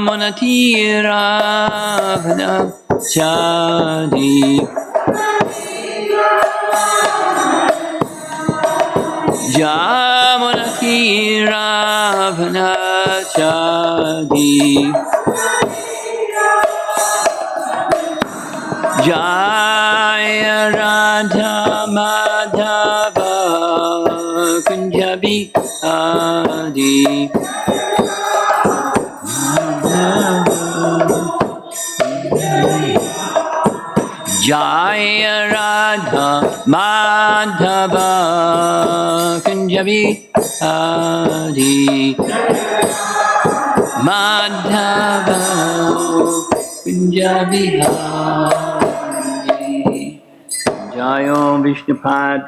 Jamunatiravana Chadi Jamunatiravana Chadi Jaya Radha Madhava Kunjabi Adi Jaya Radha Madhava Kunjabi Adi Madhava Kunjabi Adi Jayo Vishnupad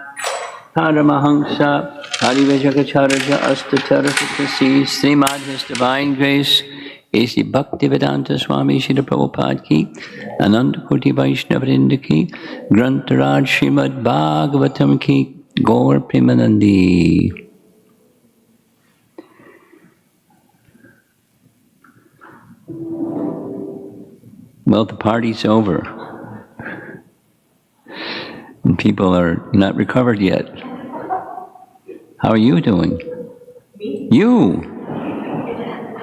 Paramahamsa Harivajagacharya Astataratakasi Srimad His Divine Grace A.C. Bhaktivedanta Swami Srila Prabhupada Ki Ananda Koti Vaishnavrinda Ki Grantaraj Srimad Bhagavatam Ki Gaur Premanandi. Well, the party's over. And people are not recovered yet. How are you doing? Me? You!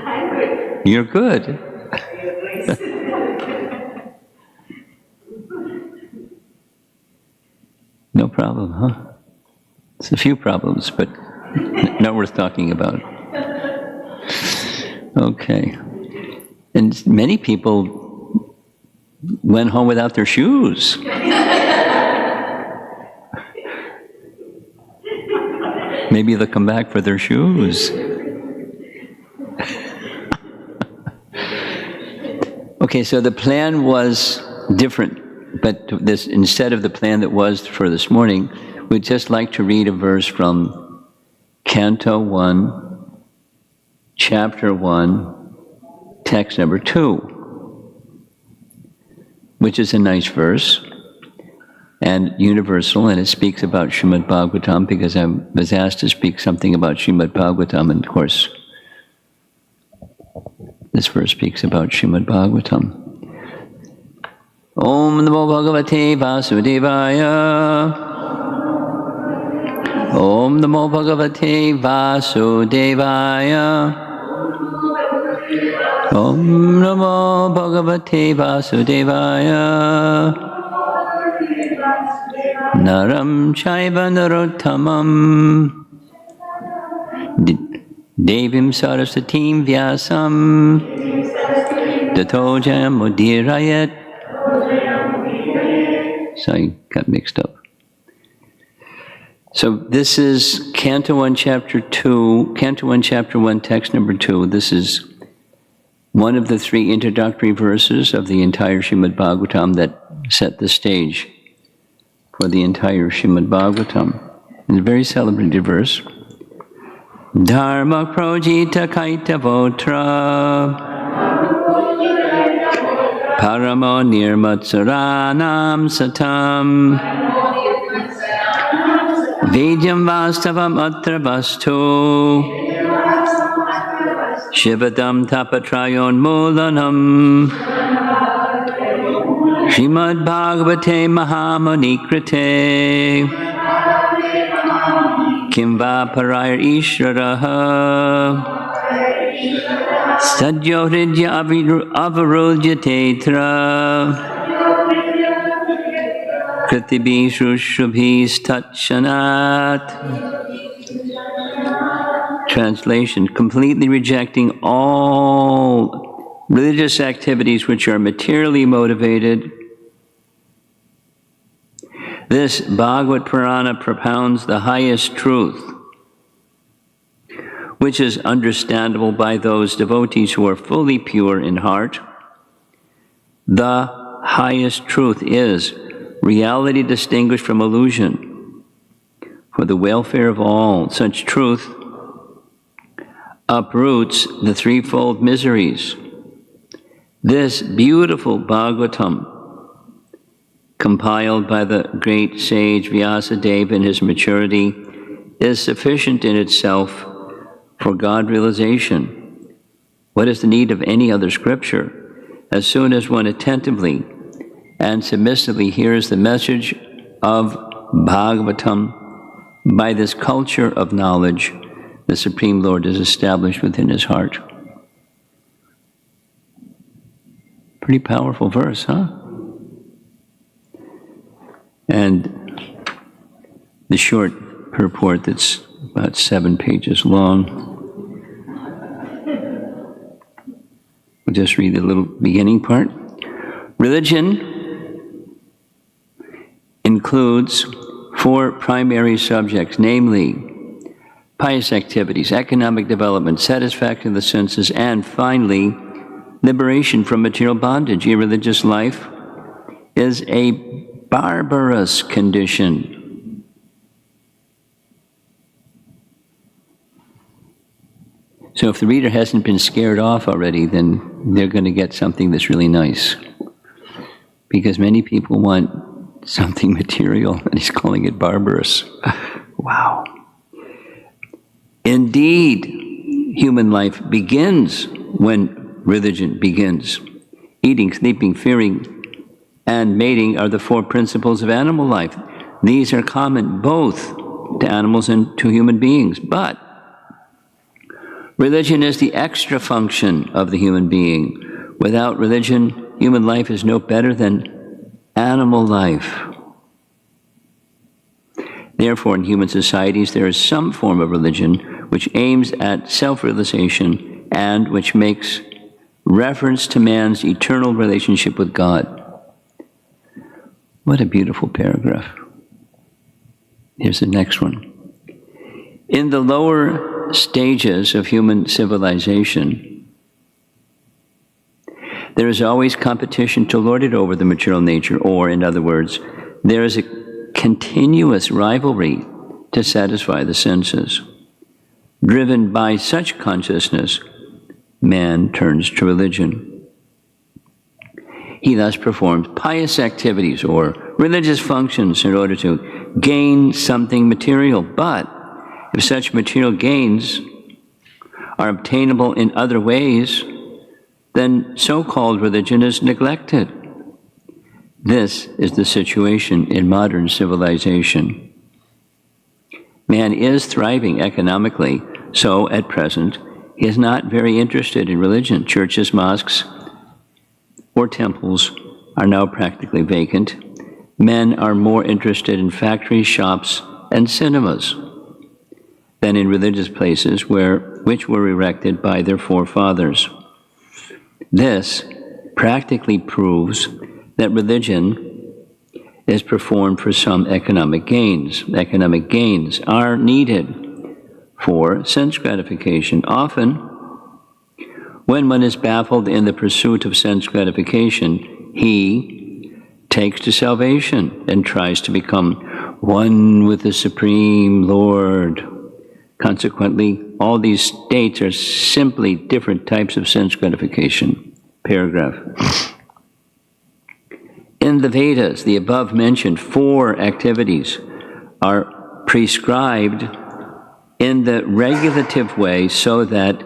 I'm good. You're good. No problem, huh? It's a few problems, but not worth talking about. Okay. And many people went home without their shoes. Maybe they'll come back for their shoes. Okay, so the plan was different, but this, instead of the plan that was for this morning, we'd just like to read a verse from Canto 1, Chapter 1, text number 2, which is a nice verse and universal, and it speaks about Srimad Bhagavatam, because I was asked to speak something about Srimad Bhagavatam, and of course, this verse speaks about Srimad Bhagavatam. Om Namo Bhagavate Vasudevaya. Om Namo Bhagavate Vasudevaya. Om Namo Bhagavate Vasudevaya. Naram Chaiva Narottamam Devim Sarasatim Vyasam Tato Jayam Mudirayat. So I got mixed up. So this is Canto 1, Chapter 2, Canto 1, Chapter 1, text number 2. This is one of the 3 introductory verses of the entire Srimad Bhagavatam that set the stage for the entire Srimad Bhagavatam. It's a very celebrated verse. Dharma projita kaita votra paramo nirmatsaranam satam Vidyam vastavam atra vastu Shivadam tapatrayon mulanam Srimad Bhagavate Mahamani Krite Kimva Parayar Ishvaraha Sadyo Hridya Avarudya Tetra Kritibi Shrushubhis Tatshanat. Translation: completely rejecting all religious activities which are materially motivated, this Bhagavad Purana propounds the highest truth, which is understandable by those devotees who are fully pure in heart. The highest truth is reality distinguished from illusion. For the welfare of all, such truth uproots the threefold miseries. This beautiful Bhagavatam, compiled by the great sage Vyasadeva in his maturity, is sufficient in itself for God realization. What is the need of any other scripture? As soon as one attentively and submissively hears the message of Bhagavatam, by this culture of knowledge, the Supreme Lord is established within his heart. Pretty powerful verse, huh? And the short purport that's about 7 pages long. We'll just read the little beginning part. Religion includes 4 primary subjects, namely pious activities, economic development, satisfaction of the senses, and finally, liberation from material bondage. Irreligious life is a barbarous condition. So if the reader hasn't been scared off already, then they're going to get something that's really nice. Because many people want something material, and he's calling it barbarous. Wow. Indeed, human life begins when religion begins. Eating, sleeping, fearing, and mating are the 4 principles of animal life. These are common both to animals and to human beings. But religion is the extra function of the human being. Without religion, human life is no better than animal life. Therefore, in human societies, there is some form of religion which aims at self-realization and which makes reference to man's eternal relationship with God. What a beautiful paragraph. Here's the next one. In the lower stages of human civilization, there is always competition to lord it over the material nature, or, in other words, there is a continuous rivalry to satisfy the senses. Driven by such consciousness, man turns to religion. He thus performs pious activities or religious functions in order to gain something material. But if such material gains are obtainable in other ways, then so-called religion is neglected. This is the situation in modern civilization. Man is thriving economically, so at present he is not very interested in religion. Churches, mosques, or temples are now practically vacant. Men are more interested in factories, shops, and cinemas than in religious places which were erected by their forefathers. This practically proves that religion is performed for some economic gains. Economic gains are needed for sense gratification. Often, when one is baffled in the pursuit of sense gratification, he takes to salvation and tries to become one with the Supreme Lord. Consequently, all these states are simply different types of sense gratification. Paragraph. In the Vedas, the above-mentioned 4 activities are prescribed in the regulative way so that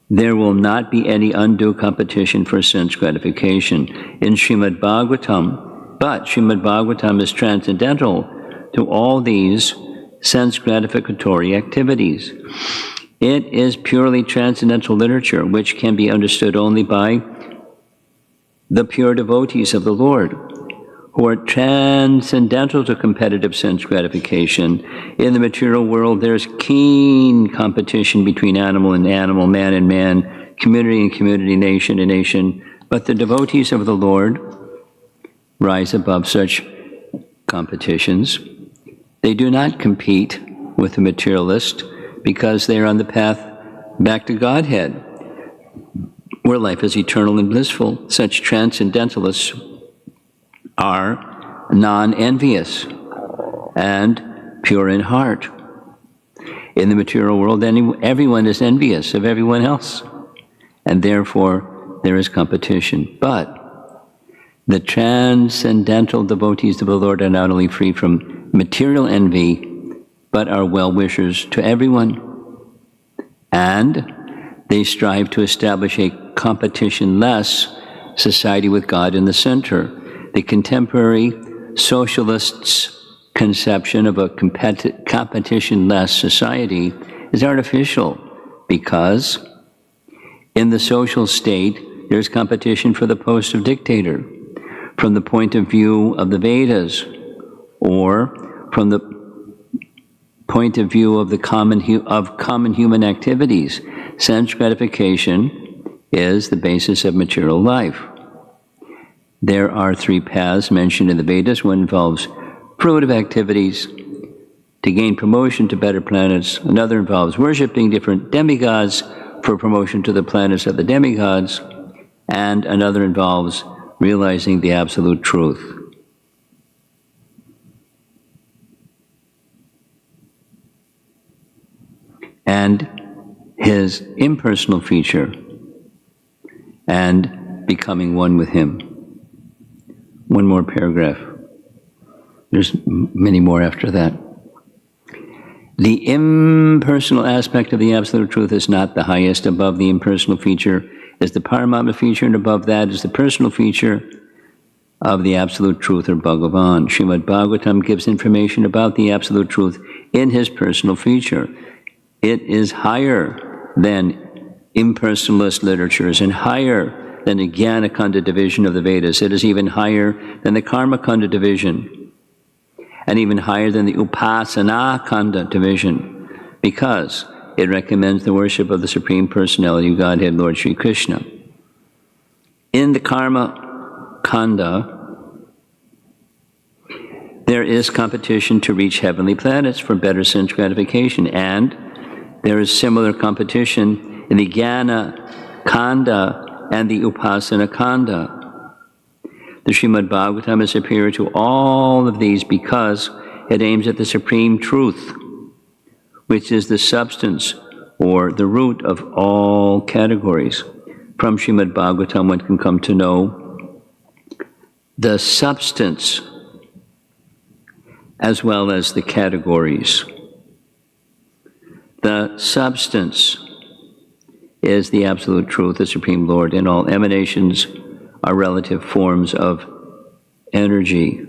there will not be any undue competition for sense gratification. In Srimad Bhagavatam, but Srimad Bhagavatam is transcendental to all these sense gratificatory activities. It is purely transcendental literature which can be understood only by the pure devotees of the Lord, who are transcendental to competitive sense gratification. In the material world, there's keen competition between animal and animal, man and man, community and community, nation and nation. But the devotees of the Lord rise above such competitions. They do not compete with the materialist because they are on the path back to Godhead, where life is eternal and blissful. Such transcendentalists are non-envious and pure in heart. In the material world, everyone is envious of everyone else, and therefore there is competition. But the transcendental devotees of the Lord are not only free from material envy, but are well-wishers to everyone. And They strive to establish a competition-less society with God in the center. The contemporary socialists' conception of a competition-less society is artificial because in the social state, there's competition for the post of dictator from the point of view of the Vedas, or from the point of view of the common human activities. Sense gratification is the basis of material life. There are three paths mentioned in the Vedas. One involves fruitive activities to gain promotion to better planets. Another involves worshiping different demigods for promotion to the planets of the demigods. And another involves realizing the absolute truth. And his impersonal feature and becoming one with him. One more paragraph. There's many more after that. The impersonal aspect of the absolute truth is not the highest. Above the impersonal feature is the Paramata feature, and above that is the personal feature of the absolute truth, or Bhagavan. Srimad Bhagavatam gives information about the absolute truth in his personal feature. It is higher than impersonalist literatures and higher than the Jnana-kanda division of the Vedas. It is even higher than the Karma-kanda division, and even higher than the Upasana-kanda division, because it recommends the worship of the Supreme Personality of Godhead, Lord Sri Krishna. In the Karma-kanda, there is competition to reach heavenly planets for better sense gratification, and there is similar competition in the Jnana-kanda and the Upasana-kanda. The Srimad Bhagavatam is superior to all of these because it aims at the supreme truth, which is the substance or the root of all categories. From Srimad Bhagavatam, one can come to know the substance as well as the categories. The substance is the absolute truth, the Supreme Lord, and all emanations are relative forms of energy.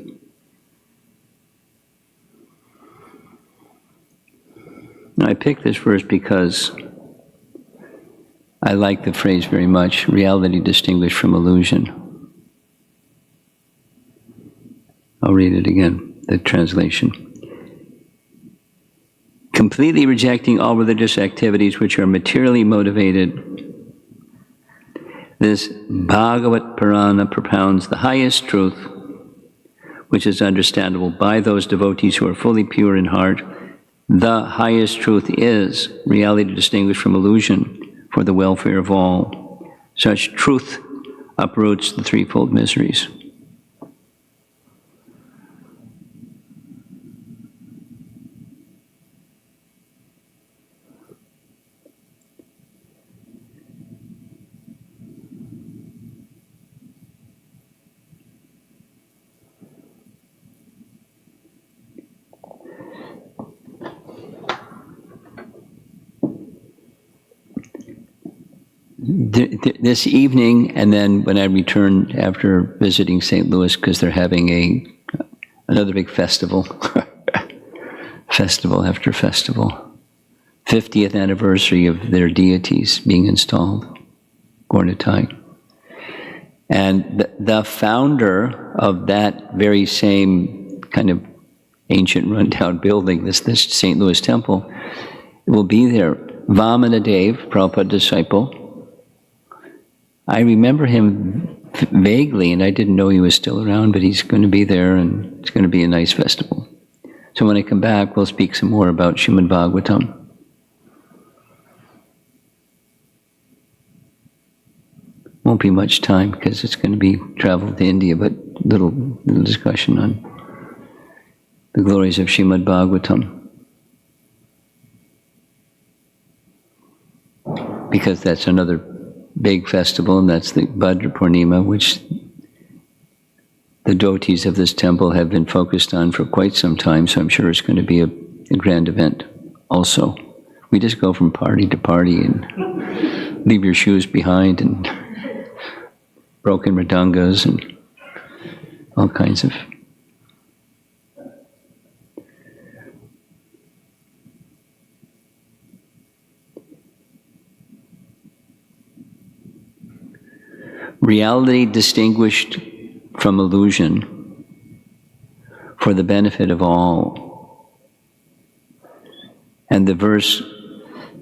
Now, I picked this verse because I like the phrase very much, reality distinguished from illusion. I'll read it again, the translation. Completely rejecting all religious activities which are materially motivated, this Bhagavat Purana propounds the highest truth, which is understandable by those devotees who are fully pure in heart. The highest truth is reality distinguished from illusion for the welfare of all. Such truth uproots the threefold miseries. This evening, and then when I return after visiting St. Louis, because they're having another big festival, festival after festival, 50th anniversary of their deities being installed, Gornatai. And the founder of that very same kind of ancient rundown building, this St. Louis temple, will be there. Vamana Dev, Prabhupada disciple. I remember him vaguely, and I didn't know he was still around, but he's going to be there, and it's going to be a nice festival. So when I come back, we'll speak some more about Srimad Bhagavatam. Won't be much time, because it's going to be travel to India, but little discussion on the glories of Srimad Bhagavatam. Because that's another big festival, and that's the Bhadra Purnima, which the devotees of this temple have been focused on for quite some time, so I'm sure it's going to be a grand event also. We just go from party to party, and leave your shoes behind and broken mridangas and all kinds of. Reality distinguished from illusion for the benefit of all. And the verse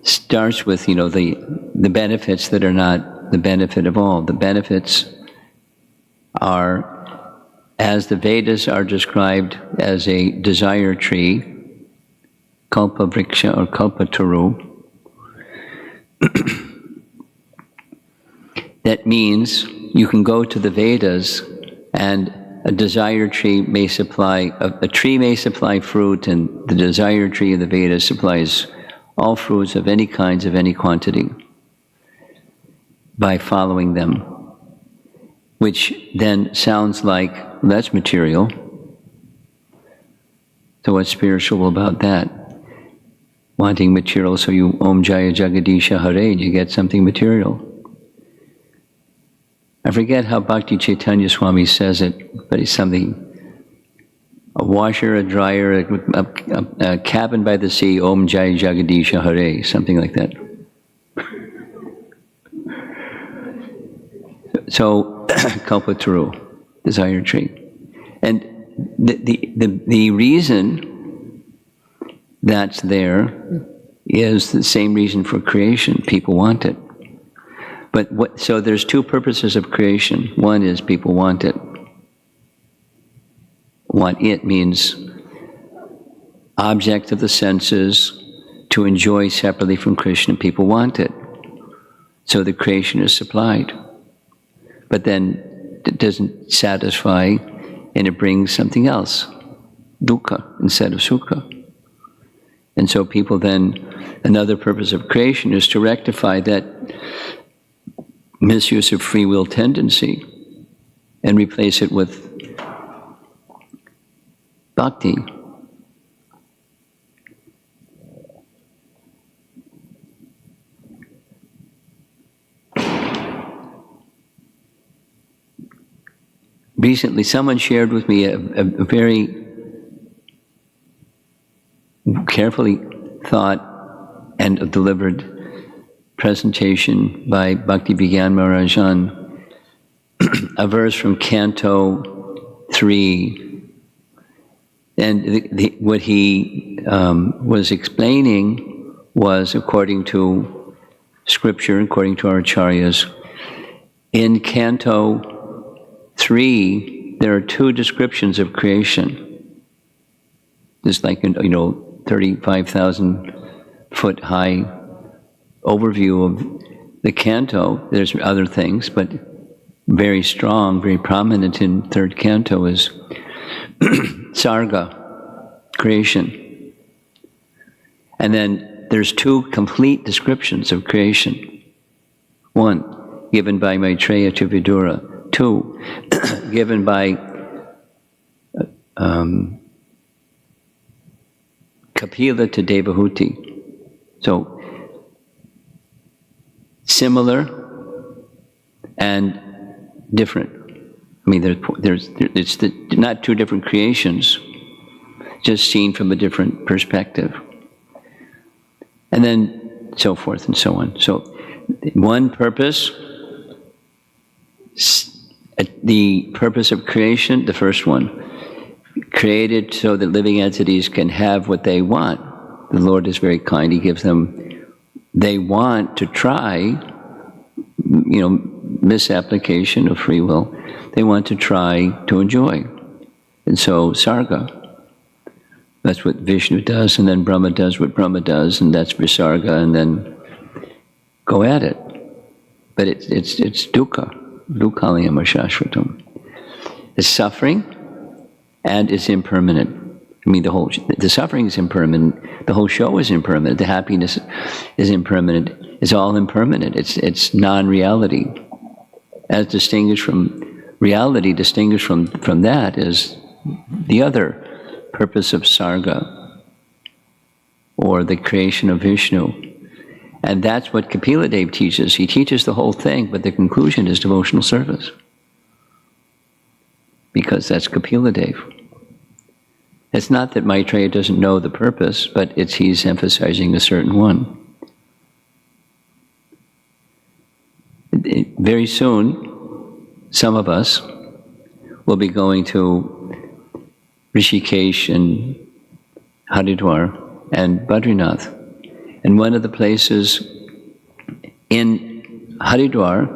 starts with, the benefits that are not the benefit of all. The benefits are, as the Vedas are described as a desire tree, kalpa vriksha or kalpataru. That means you can go to the Vedas and a desire tree may supply, a tree may supply fruit, and the desire tree of the Vedas supplies all fruits of any kinds, of any quantity, by following them, which then sounds like, that's material. So what's spiritual about that? Wanting material, so you Om Jaya Jagadisha Hare, and you get something material. I forget how Bhakti Chaitanya Swami says it, but it's something, a washer, a dryer, a cabin by the sea, Om Jai Jagadisha Hare, something like that. So, Kalpataru, desire tree. And the reason that's there is the same reason for creation. People want it. But so there's two purposes of creation. One is people want it. Want it means object of the senses to enjoy separately from Krishna. People want it. So the creation is supplied. But then it doesn't satisfy, and it brings something else, dukkha instead of sukha. And so people then, another purpose of creation is to rectify that misuse of free will tendency and replace it with bhakti. Recently, someone shared with me a very carefully thought and delivered presentation by Bhakti Vigyan Maharaj on a verse from Canto 3. And what he was explaining was, according to scripture, according to our acharyas, in Canto 3, there are two descriptions of creation. There's like, 35,000 foot high overview of the canto. There's other things, but very strong, very prominent in third canto is Sarga, creation. And then there's two complete descriptions of creation. One, given by Maitreya to Vidura. Two, given by Kapila to Devahuti. So, similar and different. I mean, it's not two different creations, just seen from a different perspective. And then so forth and so on. So one purpose, the purpose of creation, the first one, created so that living entities can have what they want. The Lord is very kind. He gives them, they want to try, misapplication of free will. They want to try to enjoy. And so, Sarga, that's what Vishnu does, and then Brahma does what Brahma does, and that's Visarga, and then go at it. But it's dukkha, dukkhaliyam shashvatam. It's suffering, and it's impermanent. I mean, the suffering is impermanent, the whole show is impermanent, the happiness is impermanent, it's all impermanent, it's non-reality. As distinguished from reality, distinguished from that is the other purpose of Sarga, or the creation of Vishnu. And that's what Kapila Dev teaches. He teaches the whole thing, but the conclusion is devotional service. Because that's Kapila Dev. It's not that Maitreya doesn't know the purpose, but he's emphasizing a certain one. Very soon, some of us will be going to Rishikesh and Haridwar and Badrinath. And one of the places in Haridwar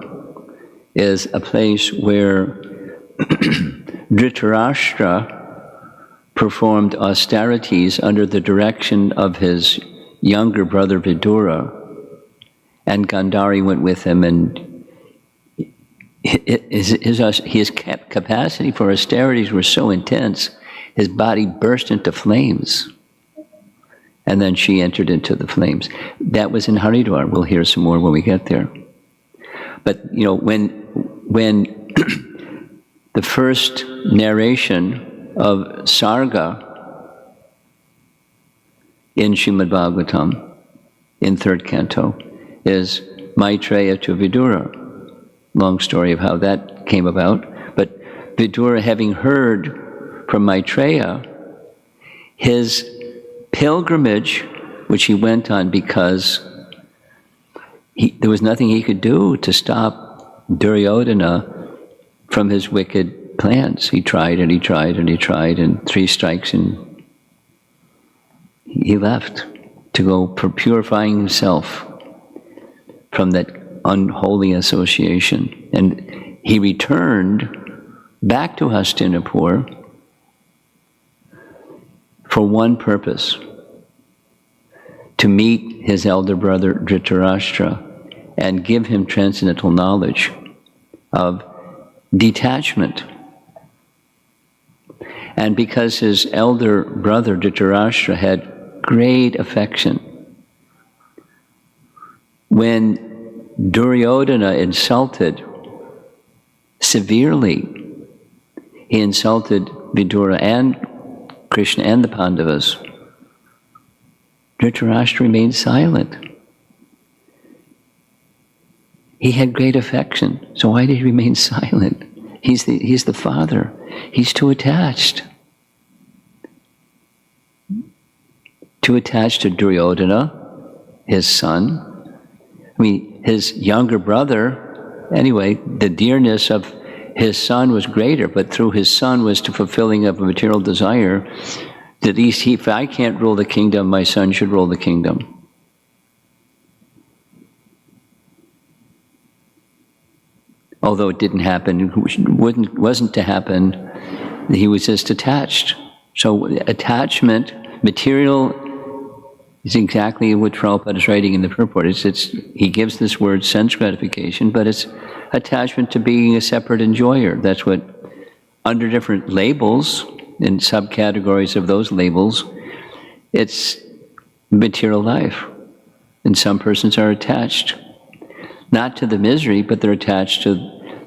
is a place where Dhritarashtra performed austerities under the direction of his younger brother Vidura, and Gandhari went with him, and his capacity for austerities were so intense, his body burst into flames. And then she entered into the flames. That was in Haridwar. We'll hear some more when we get there. But when the first narration of Sarga in Srimad Bhagavatam, in third canto, is Maitreya to Vidura. Long story of how that came about. But Vidura, having heard from Maitreya, his pilgrimage, which he went on because there was nothing he could do to stop Duryodhana from his wicked plans. He tried and he tried and he tried, and 3 strikes and he left to go purifying himself from that unholy association. And he returned back to Hastinapur for one purpose: to meet his elder brother Dhritarashtra and give him transcendental knowledge of detachment. And because his elder brother Dhritarashtra had great affection, when Duryodhana insulted severely, he insulted Vidura and Krishna and the Pandavas, Dhritarashtra remained silent. He had great affection, so why did he remain silent? He's the father. He's too attached. Too attached to Duryodhana, his son. I mean, his younger brother, anyway, the dearness of his son was greater, but through his son was to fulfilling of a material desire, that if I can't rule the kingdom, my son should rule the kingdom. Although it didn't happen, wasn't to happen, he was just attached. So attachment, material, is exactly what Prabhupada is writing in the purport. He gives this word sense gratification, but it's attachment to being a separate enjoyer. That's what, under different labels, in subcategories of those labels, it's material life. And some persons are attached, not to the misery, but they're attached to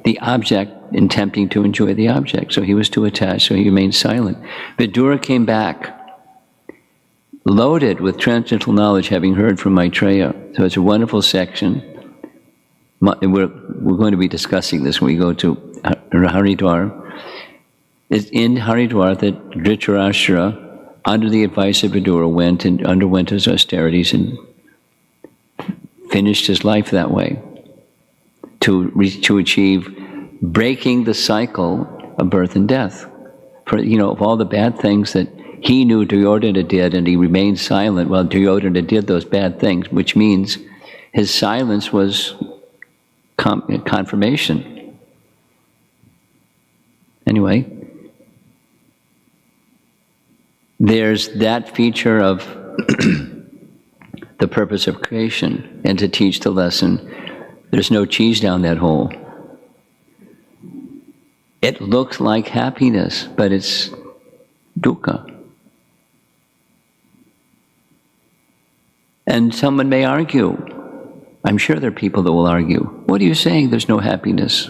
the object and attempting to enjoy the object. So he was too attached, so he remained silent. Vidura came back, loaded with transcendental knowledge, having heard from Maitreya. So it's a wonderful section. We're going to be discussing this when we go to Haridwar. It's in Haridwar that Dhritarashtra, under the advice of Vidura, went and underwent his austerities and finished his life that way, to achieve breaking the cycle of birth and death. For, of all the bad things that he knew Duryodhana did, and he remained silent while Duryodhana did those bad things, which means his silence was confirmation. Anyway, there's that feature of the purpose of creation, and to teach the lesson, there's no cheese down that hole. It looks like happiness, but it's dukkha. And someone may argue, I'm sure there are people that will argue, what are you saying, there's no happiness?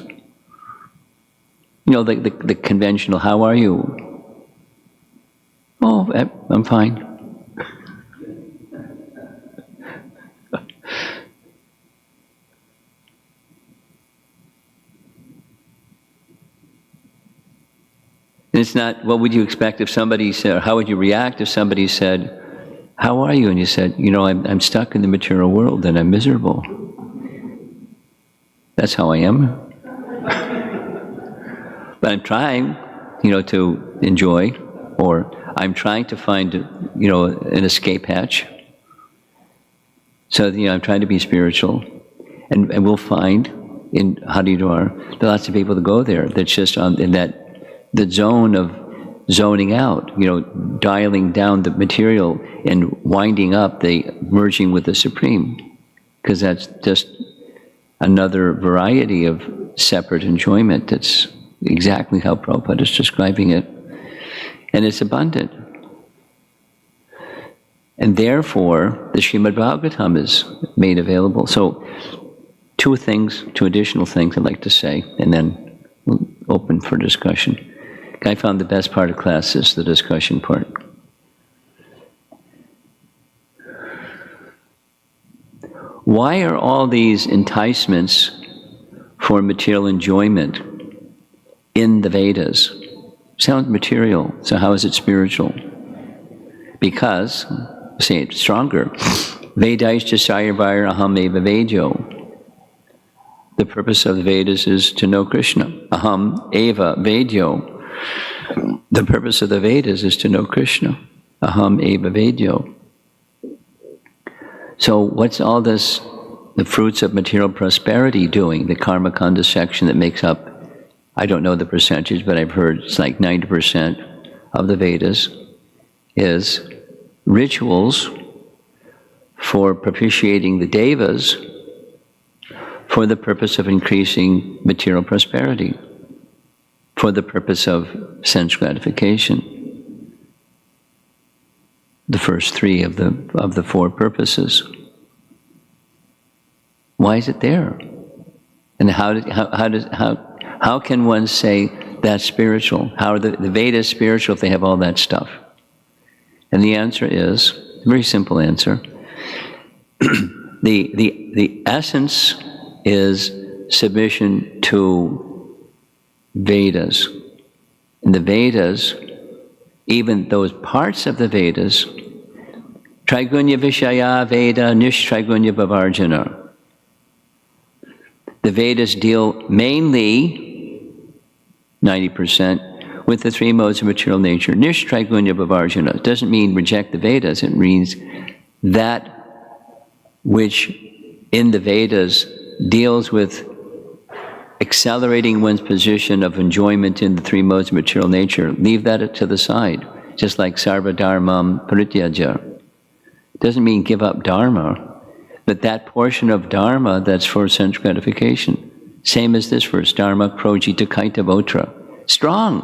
The conventional, how are you? Oh, I'm fine. And it's not, what would you expect if somebody said, or how would you react if somebody said, how are you? And you said, I'm stuck in the material world and I'm miserable. That's how I am. But I'm trying, to enjoy, or I'm trying to find, an escape hatch. So, I'm trying to be spiritual. And we'll find in Haridwar, there are lots of people that go there that's just in the zone of zoning out, dialing down the material and winding up the merging with the Supreme. Because that's just another variety of separate enjoyment. That's exactly how Prabhupada is describing it. And it's abundant. And therefore, the Srimad Bhagavatam is made available. So, two additional things I'd like to say, and then we'll open for discussion. I found the best part of class is the discussion part. Why are all these enticements for material enjoyment in the Vedas? Sounds material, so how is it spiritual? Because, say it stronger, Vedaischa Sayarvayar Aham Eva Vedyo. The purpose of the Vedas is to know Krishna. Aham Eva Vedyo. The purpose of the Vedas is to know Krishna. Aham Eva Vedyo. So what's all this, the fruits of material prosperity doing? The Karma Kanda section that makes up, I don't know the percentage, but I've heard it's like 90% of the Vedas is rituals for propitiating the devas for the purpose of increasing material prosperity, for the purpose of sense gratification. The first three of the four purposes. Why is it there? And how can one say that's spiritual? How are the Vedas spiritual if they have all that stuff? And the answer is a very simple answer. The essence is submission to Vedas. In the Vedas, even those parts of the Vedas, Trigunya Vishaya Veda Nishtrigunya Bhavarjana. The Vedas deal mainly, 90%, with the three modes of material nature. Nishtrigunya Bhavarjana doesn't mean reject the Vedas, it means that which in the Vedas deals with accelerating one's position of enjoyment in the three modes of material nature. Leave that to the side, just like sarva dharmam parityaja. Doesn't mean give up dharma, but that portion of dharma that's for sense gratification. Same as this verse, dharma projita kaita votra. Strong.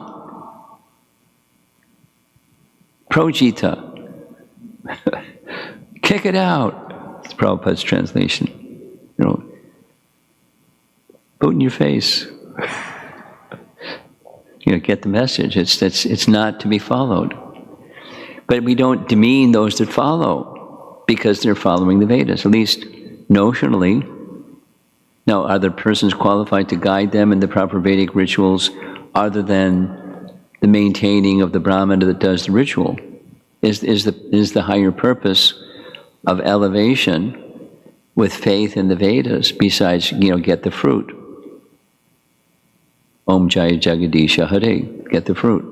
Projita. Kick it out. It's Prabhupada's translation. Boot in your face. Get the message. It's not to be followed. But we don't demean those that follow because they're following the Vedas, at least notionally. Now, are the persons qualified to guide them in the proper Vedic rituals other than the maintaining of the Brahmana that does the ritual? Is the higher purpose of elevation with faith in the Vedas besides, get the fruit? Om Jaya Jagadisha Hare, get the fruit.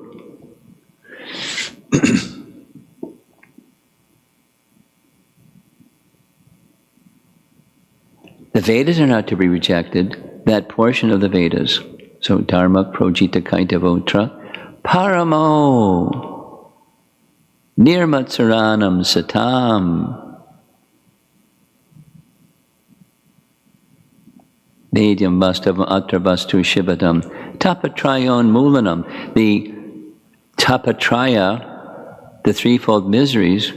The Vedas are not to be rejected, that portion of the Vedas. So Dharma Projita Kaita Votra Paramo Nirmatsaranam Satam Vedyam Vastavam Atra Vastu Shivadam Tapatrayon Mulanam. The Tapatraya, the threefold miseries,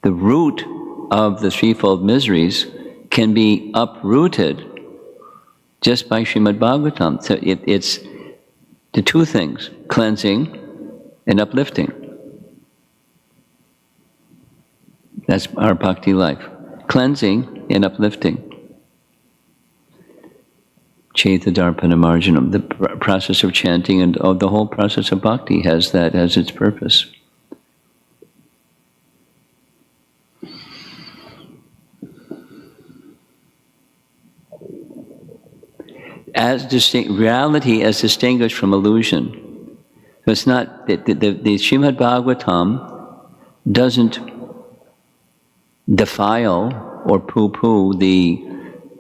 the root of the threefold miseries can be uprooted just by Srimad Bhagavatam. So it's the two things, cleansing and uplifting. That's our bhakti life. Cleansing and uplifting. Chaitha Darpana Marjanam. The process of chanting and the whole process of bhakti has that as its purpose. Reality as distinguished from illusion. So it's not, the Srimad Bhagavatam doesn't defile or poo-poo the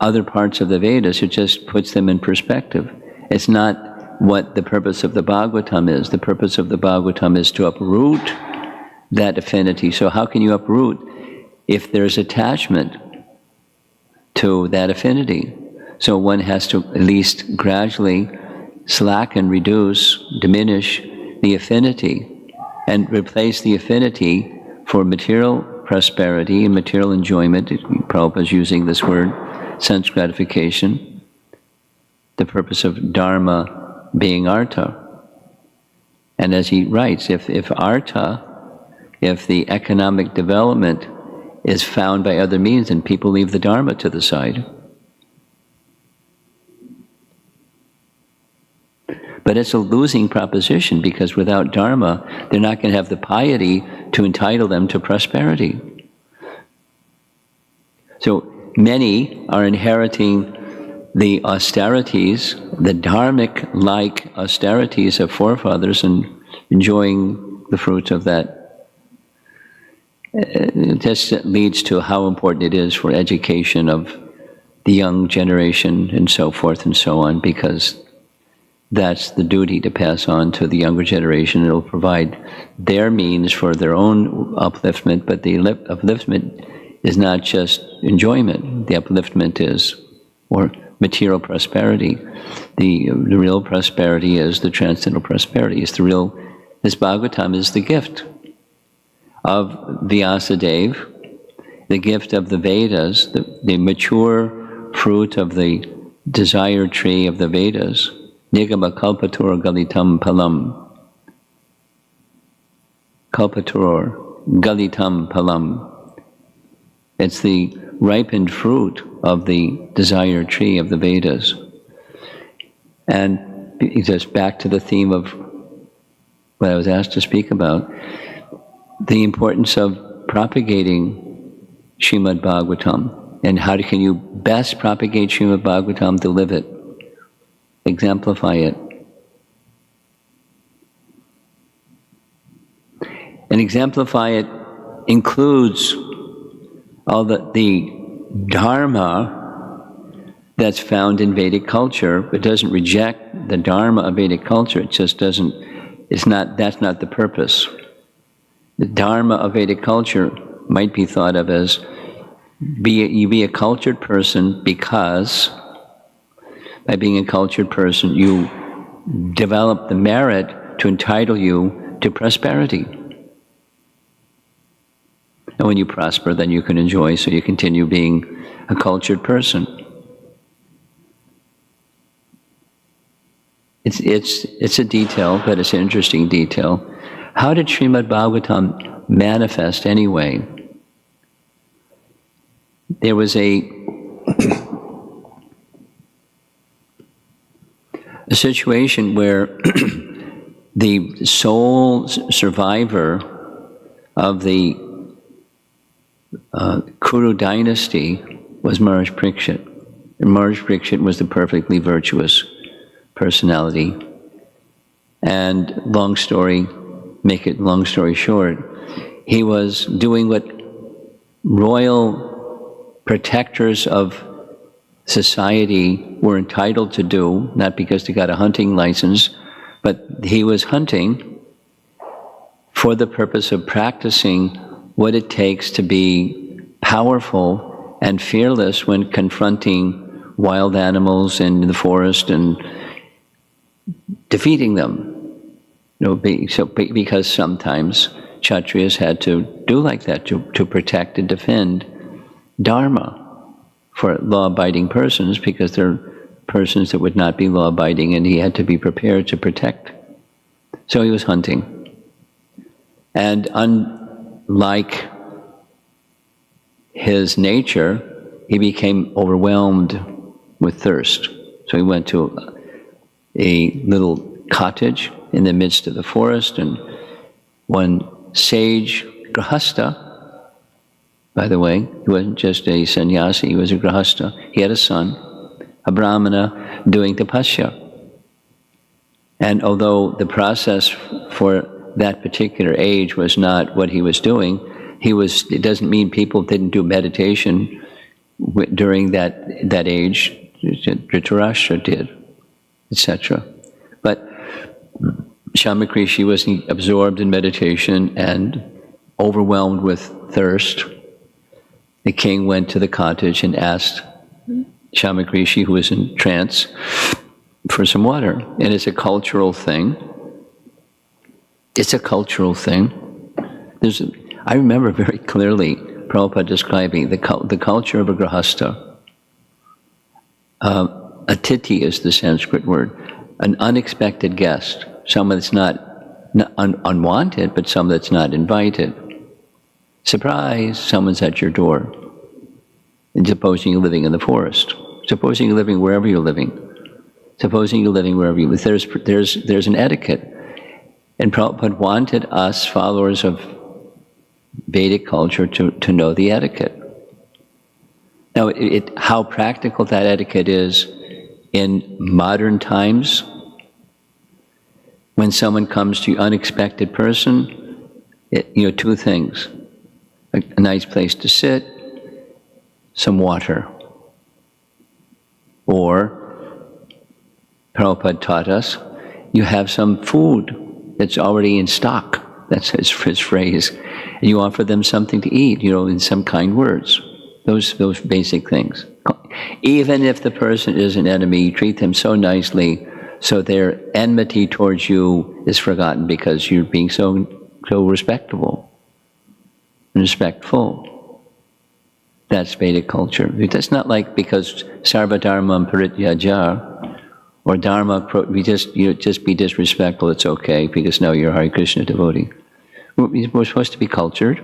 other parts of the Vedas, it just puts them in perspective. It's not what the purpose of the Bhagavatam is. The purpose of the Bhagavatam is to uproot that affinity. So how can you uproot if there's attachment to that affinity? So one has to at least gradually slacken, reduce, diminish the affinity and replace the affinity for material prosperity and material enjoyment. Prabhupada is using this word, sense gratification, the purpose of dharma being artha. And as he writes, if artha, if the economic development is found by other means, then people leave the dharma to the side. But it's a losing proposition, because without dharma, they're not going to have the piety to entitle them to prosperity. So many are inheriting the austerities, the dharmic-like austerities of forefathers, and enjoying the fruits of that. This leads to how important it is for education of the young generation and so forth and so on, because that's the duty to pass on to the younger generation. It'll provide their means for their own upliftment, but the upliftment is not just enjoyment. The upliftment is, or material prosperity. The real prosperity is the transcendental prosperity. It's the real, this Bhagavatam is the gift of Vyasadeva, the gift of the Vedas, the mature fruit of the desire tree of the Vedas. Nigama kalpatur galitam palam. Kalpatur galitam palam. It's the ripened fruit of the desire tree of the Vedas. And just back to the theme of what I was asked to speak about, the importance of propagating Srimad Bhagavatam. And how can you best propagate Srimad Bhagavatam? To live it. Exemplify it. And exemplify it includes all the dharma that's found in Vedic culture. It doesn't reject the dharma of Vedic culture. It just doesn't, that's not the purpose. The dharma of Vedic culture might be thought of as you be a cultured person because by being a cultured person, you develop the merit to entitle you to prosperity. And when you prosper, then you can enjoy, so you continue being a cultured person. It's a detail, but it's an interesting detail. How did Srimad Bhagavatam manifest anyway? There was a situation where the sole survivor of the Kuru dynasty was Maharaj Parikshit. And Maharaj Parikshit was the perfectly virtuous personality. And make it long story short, he was doing what royal protectors of society were entitled to do, not because they got a hunting license, but he was hunting for the purpose of practicing what it takes to be powerful and fearless when confronting wild animals in the forest and defeating them. Because sometimes Kshatriyas had to do like that, to protect and defend dharma for law-abiding persons, because they're persons that would not be law-abiding, and he had to be prepared to protect. So he was hunting. And unlike his nature, he became overwhelmed with thirst. So he went to a little cottage in the midst of the forest, and one sage, grahasta, by the way, he wasn't just a sannyasi, he was a grahasta. He had a son, a brahmana, doing tapasya. And although the process for that particular age was not what he was doing, it doesn't mean people didn't do meditation during that age. Dhritarashtra did, etc. But Syamakrishi was absorbed in meditation and overwhelmed with thirst. The king went to the cottage and asked Syamakrishi, who was in trance, for some water. And it's a cultural thing. It's a cultural thing. I remember very clearly Prabhupada describing the culture of a grahasta. Atiti is the Sanskrit word. An unexpected guest. Someone that's not unwanted, but someone that's not invited. Surprise, someone's at your door. And supposing you're living in the forest. Supposing you're living wherever you're living. Supposing you're living wherever you live. There's an etiquette. And Prabhupada wanted us, followers of Vedic culture, to know the etiquette. Now, how practical that etiquette is in modern times, when someone comes to you, unexpected person, two things. A nice place to sit, some water. Or, Prabhupada taught us, you have some food that's already in stock. That's his phrase. And you offer them something to eat, in some kind words. Those basic things. Even if the person is an enemy, you treat them so nicely, so their enmity towards you is forgotten because you're being so respectable and respectful. That's Vedic culture. That's not like because sarvadharmam parityaja, or dharma, just be disrespectful, it's okay, because now you're a Hare Krishna devotee. We're supposed to be cultured.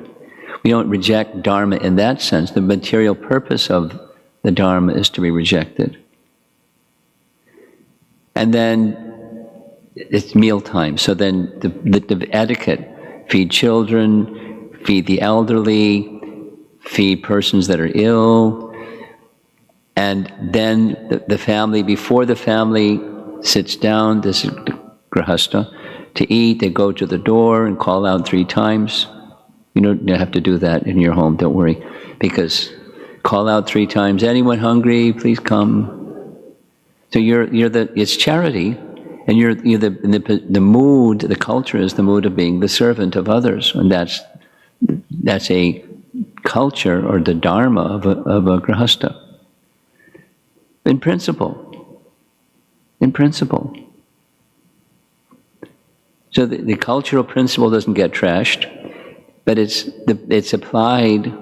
We don't reject dharma in that sense. The material purpose of the dharma is to be rejected. And then it's mealtime. So then the etiquette, feed children, feed the elderly, feed persons that are ill. And then the family, before the family sits down, this is grahasta, to eat, they go to the door and call out 3 times. You don't have to do that in your home, don't worry. Because call out 3 times, anyone hungry, please come. So it's charity, and you're the mood, the culture is the mood of being the servant of others. And that's a culture, or the dharma of a grahasta. In principle. So the cultural principle doesn't get trashed, but it's applied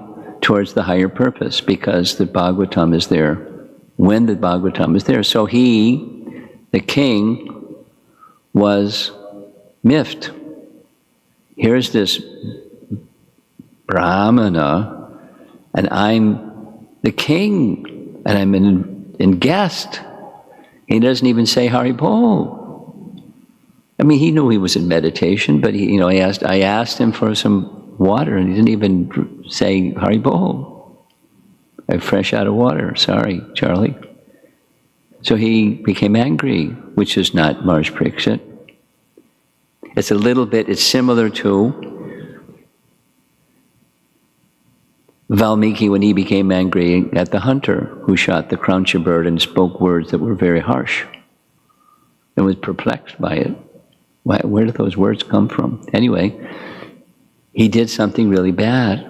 towards the higher purpose, because the Bhagavatam is there. When the Bhagavatam is there. So he, the king, was miffed. Here's this brahmana, and I'm the king, and I'm in guest. He doesn't even say Hari Bol. I mean, he knew he was in meditation, but I asked him for some water, and he didn't even say Hari Bol. I'm fresh out of water. Sorry, Charlie. So he became angry, which is not Mars Priksit. It's similar to Valmiki when he became angry at the hunter who shot the Krauncha bird and spoke words that were very harsh and was perplexed by it. Where did those words come from? Anyway, he did something really bad.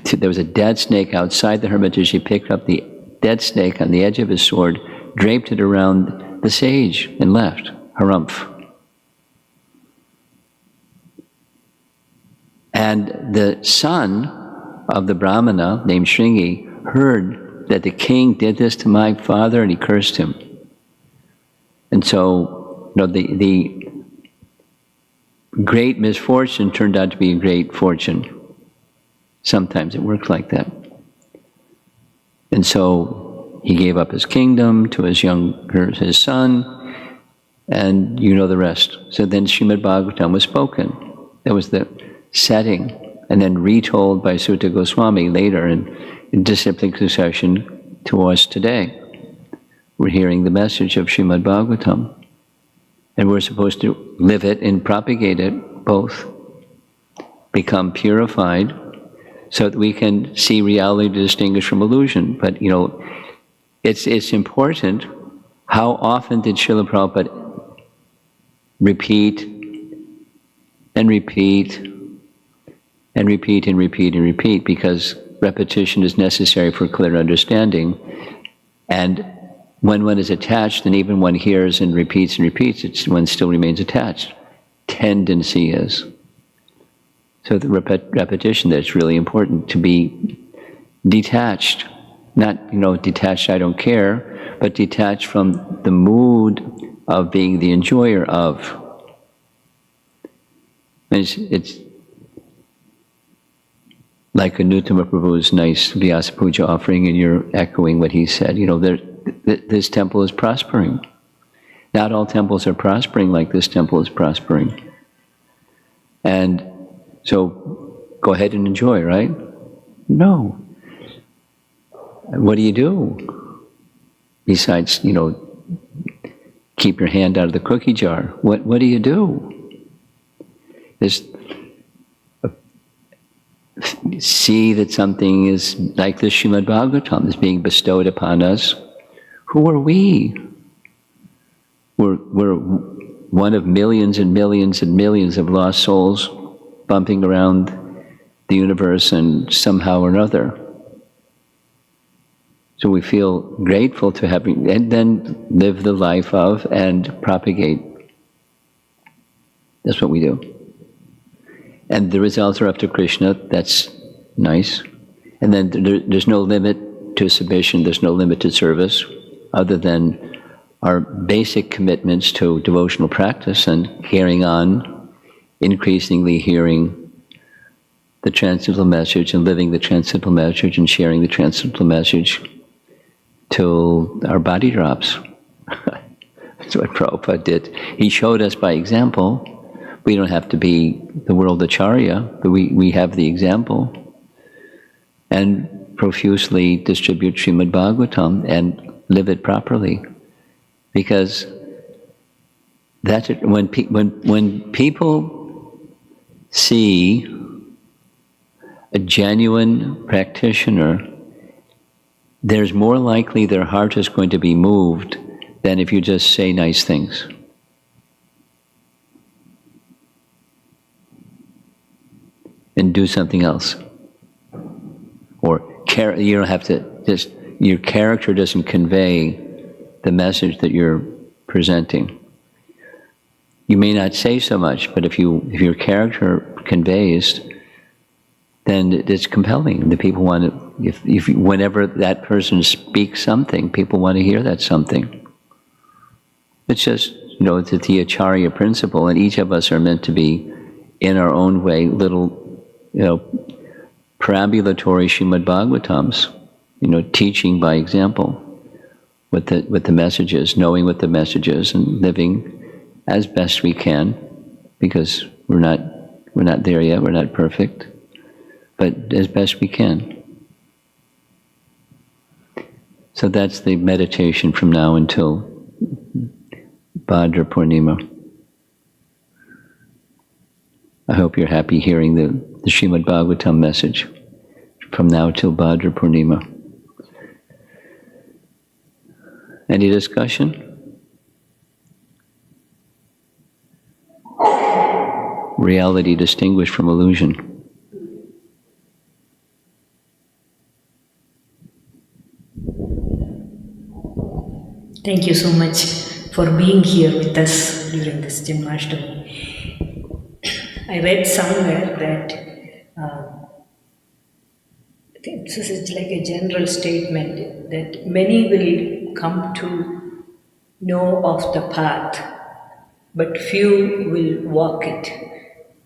There was a dead snake outside the hermitage. He picked up the dead snake on the edge of his sword, draped it around the sage, and left. Harumph. And the son of the Brahmana, named Shringi, heard that the king did this to my father, and he cursed him. And so, the great misfortune turned out to be a great fortune. Sometimes it works like that. And so he gave up his kingdom to his son, and you know the rest. So then Srimad Bhagavatam was spoken. That was the setting, and then retold by Sutta Goswami later in disciplic succession to us today. We're hearing the message of Srimad Bhagavatam, and we're supposed to live it and propagate it both. Become purified so that we can see reality distinguished from illusion. But you know, it's important. How often did Srila Prabhupada repeat and repeat and repeat and repeat and repeat? Because repetition is necessary for clear understanding. And when one is attached, and even one hears and repeats, one still remains attached. Tendency is. So the repetition, that's really important, to be detached. Not, detached, I don't care, but detached from the mood of being the enjoyer of. It's like Anuttama Prabhu's nice Vyasa Puja offering, and you're echoing what he said. This temple is prospering. Not all temples are prospering like this temple is prospering. And so go ahead and enjoy, right? No. What do you do? Besides, keep your hand out of the cookie jar. What do you do? Just see that something is like this Srimad Bhagavatam is being bestowed upon us. Who are we? We're one of millions and millions and millions of lost souls bumping around the universe and somehow or another. So we feel grateful to having, and then live the life of and propagate. That's what we do. And the results are up to Krishna. That's nice. And then there's no limit to submission, there's no limit to service, other than our basic commitments to devotional practice and carrying on, increasingly hearing the transcendental message and living the transcendental message and sharing the transcendental message till our body drops. That's what Prabhupada did. He showed us by example. We don't have to be the world acharya, but we have the example. And profusely distribute Srimad Bhagavatam and live it properly. Because that's it. When people see a genuine practitioner, there's more likely their heart is going to be moved than if you just say nice things. And do something else. Or you don't have to, your character doesn't convey the message that you're presenting. You may not say so much, but if your character conveys, then it's compelling. The people want to, whenever that person speaks something, people want to hear that something. It's just, it's the Acharya principle, and each of us are meant to be, in our own way, little, perambulatory Srimad Bhagavatams, teaching by example what the message is, knowing what the message is, and living as best we can, because we're not there yet, we're not perfect, but as best we can. So that's the meditation from now until Bhadra Purnima. I hope you're happy hearing the Srimad Bhagavatam message from now till Bhadra Purnima. Any discussion? Reality distinguished from illusion. Thank you so much for being here with us during this Janmashtami. I read somewhere that this is like a general statement that many will come to know of the path, but few will walk it.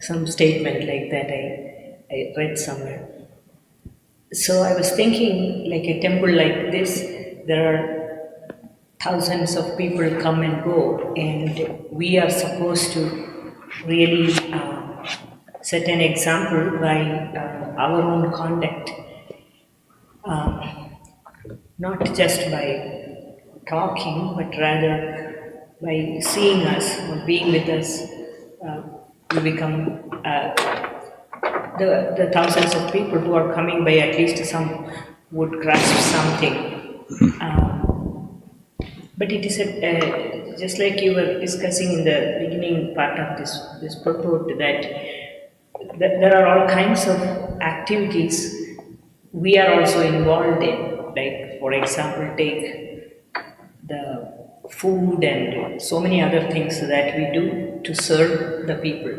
Some statement like that I read somewhere. So I was thinking, like a temple like this, there are thousands of people come and go, and we are supposed to really set an example by our own conduct, not just by talking, but rather by seeing us or being with us. We become the thousands of people who are coming by, at least some would grasp something. But it is just like you were discussing in the beginning part of this purport, that there are all kinds of activities we are also involved in. Like, for example, take the food and so many other things that we do to serve the people.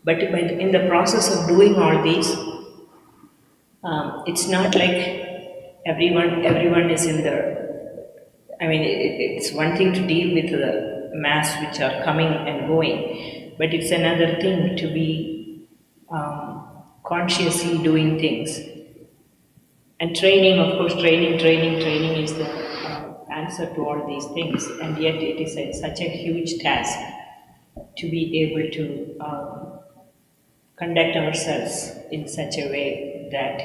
But in the process of doing all these, it's not like everyone is in the. I mean, it's one thing to deal with the mass which are coming and going, but it's another thing to be consciously doing things. And training, of course, training is the answer to all these things, and yet it is such a huge task to be able to conduct ourselves in such a way that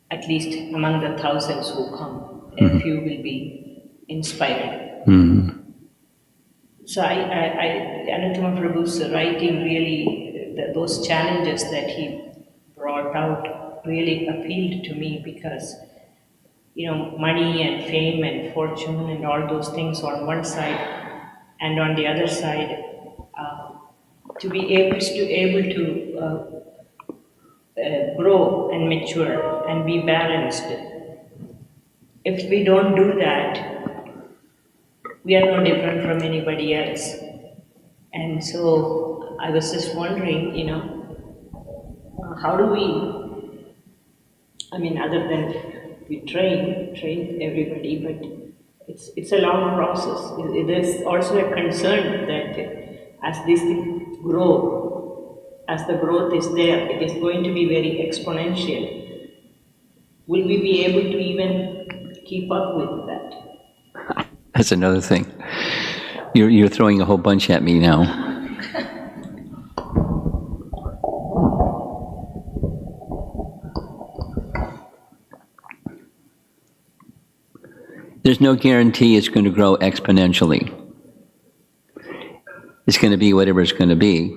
at least among the thousands who come, a few will be inspired. So Anantama Prabhu's writing really, those challenges that he brought out really appealed to me, because money and fame and fortune and all those things on one side, and on the other side, to be able to grow and mature and be balanced. If we don't do that, we are no different from anybody else. And so I was just wondering, how do we, other than we train everybody, but it's a long process. There's also a concern that as these things grow, as the growth is there, it is going to be very exponential. Will we be able to even keep up with that? That's another thing. You're throwing a whole bunch at me now. There's no guarantee it's going to grow exponentially. It's going to be whatever it's going to be.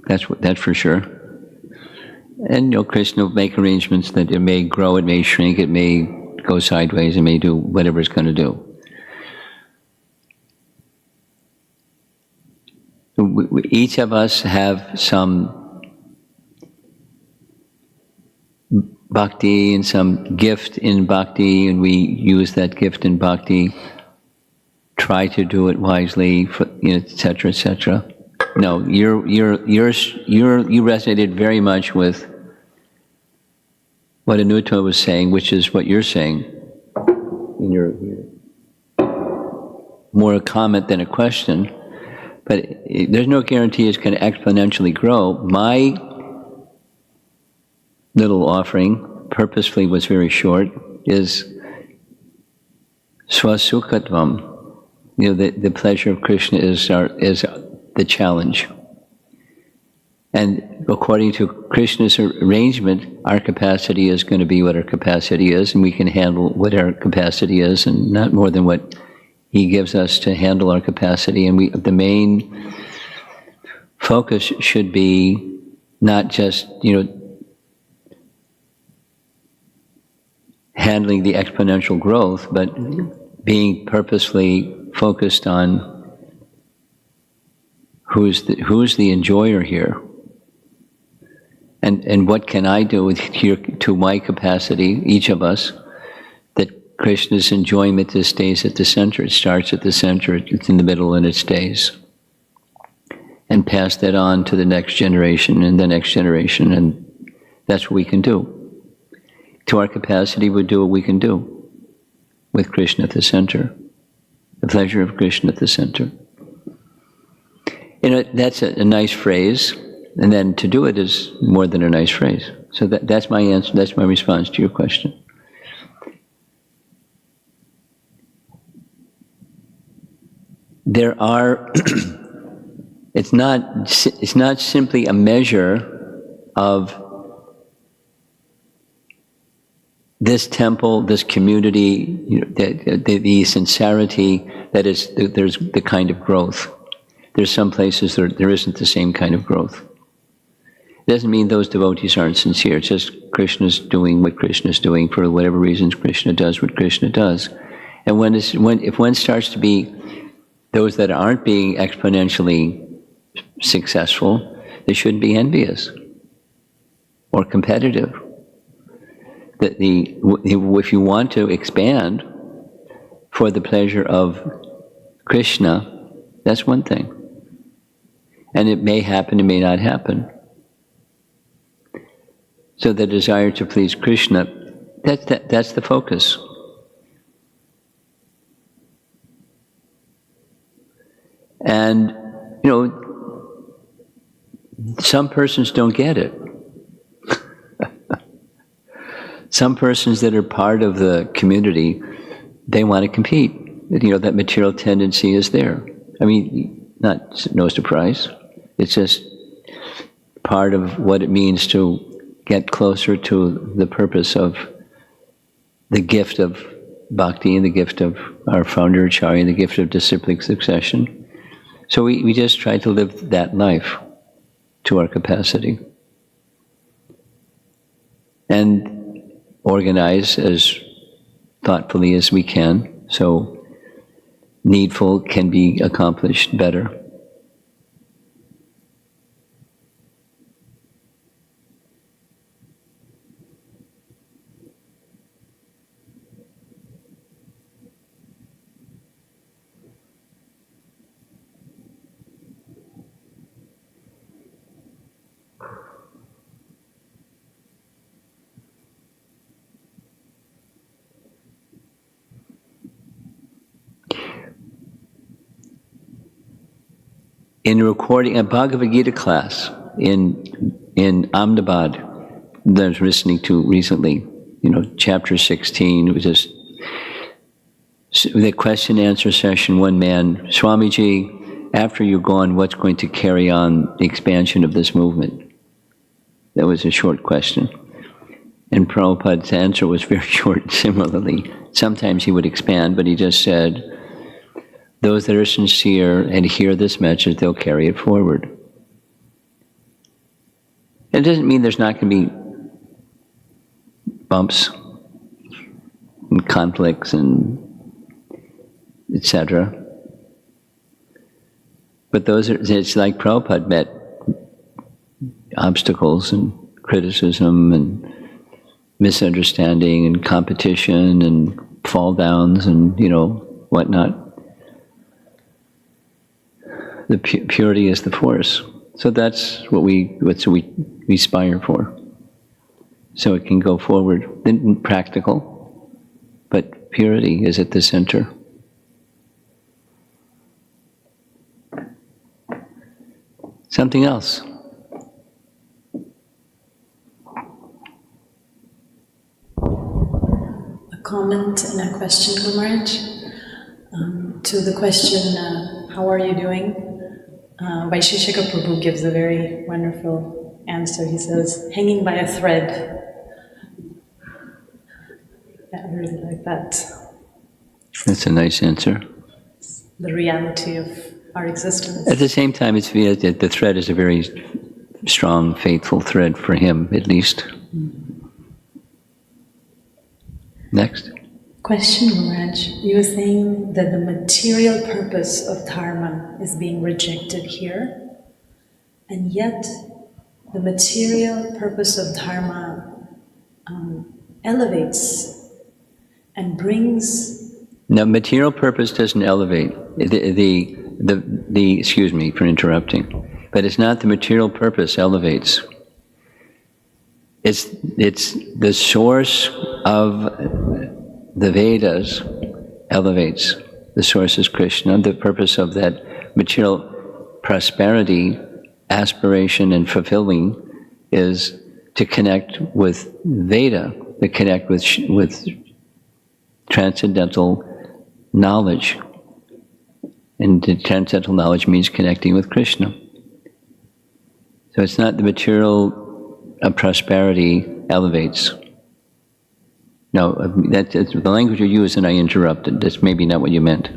That's for sure. And Krishna will make arrangements that it may grow, it may shrink, it may go sideways, it may do whatever it's going to do. Each of us have some bhakti and some gift in bhakti, and we use that gift in bhakti, try to do it wisely, etc., etc. No, you resonated very much with what Anuttama was saying, which is what you're saying. And you're more a comment than a question, but there's no guarantee it's going to exponentially grow. My little offering, purposefully was very short, is swasukhatvam. The pleasure of Krishna is the challenge. And according to Krishna's arrangement, our capacity is going to be what our capacity is, and we can handle what our capacity is, and not more than what he gives us to handle our capacity. And the main focus should be not just, handling the exponential growth, but being purposely focused on who's the enjoyer here, and what can I do to my capacity, each of us, that Krishna's enjoyment stays at the center. It starts at the center, it's in the middle, and it stays. And pass that on to the next generation and the next generation, and that's what we can do. To our capacity, we do what we can do with Krishna at the center, the pleasure of Krishna at the center. That's a nice phrase, and then to do it is more than a nice phrase. So that's my answer. That's my response to your question. there are, it's not simply a measure of this temple, this community, the sincerity, that is, there's the kind of growth. There's some places there isn't the same kind of growth. It doesn't mean those devotees aren't sincere. It's just Krishna's doing what Krishna's doing for whatever reasons Krishna does what Krishna does. And if one starts to be those that aren't being exponentially successful, they shouldn't be envious or competitive. If you want to expand for the pleasure of Krishna, that's one thing. And it may happen, it may not happen. So the desire to please Krishna, that's the focus. And, some persons don't get it. Some persons that are part of the community, they want to compete. That material tendency is there. I mean, no surprise. It's just part of what it means to get closer to the purpose of the gift of bhakti and the gift of our founder Acharya, the gift of disciplic succession. So we just try to live that life to our capacity. And organize as thoughtfully as we can, so needful can be accomplished better. In recording a Bhagavad Gita class in Ahmedabad that I was listening to recently, chapter 16, it was just the question and answer session. One man, Swamiji, after you're gone, what's going to carry on the expansion of this movement? That was a short question. And Prabhupada's answer was very short similarly. Sometimes he would expand, but he just said, those that are sincere and hear this message, they'll carry it forward. It doesn't mean there's not going to be bumps and conflicts and etc. But it's like Prabhupada met obstacles and criticism and misunderstanding and competition and fall downs and whatnot. The purity is the force. So that's what we aspire for. So it can go forward. Then practical, but purity is at the center. Something else. A comment and a question, Maharaj. To the question, how are you doing? Vaisheshika Prabhu gives a very wonderful answer. He says, hanging by a thread. Yeah, I really like that. That's a nice answer. The reality of our existence. At the same time, the thread is a very strong, faithful thread for him, at least. Next. Question, Maharaj. You were saying that the material purpose of dharma is being rejected here, and yet the material purpose of dharma elevates and brings. Now, material purpose doesn't elevate. Excuse me for interrupting, but it's not the material purpose elevates. It's the source of the Vedas elevates. The source is Krishna. The purpose of that material prosperity, aspiration, and fulfilling is to connect with Veda, to connect with transcendental knowledge. And the transcendental knowledge means connecting with Krishna. So it's not the material prosperity elevates. No, that's the language you use, and I interrupted. That's maybe not what you meant.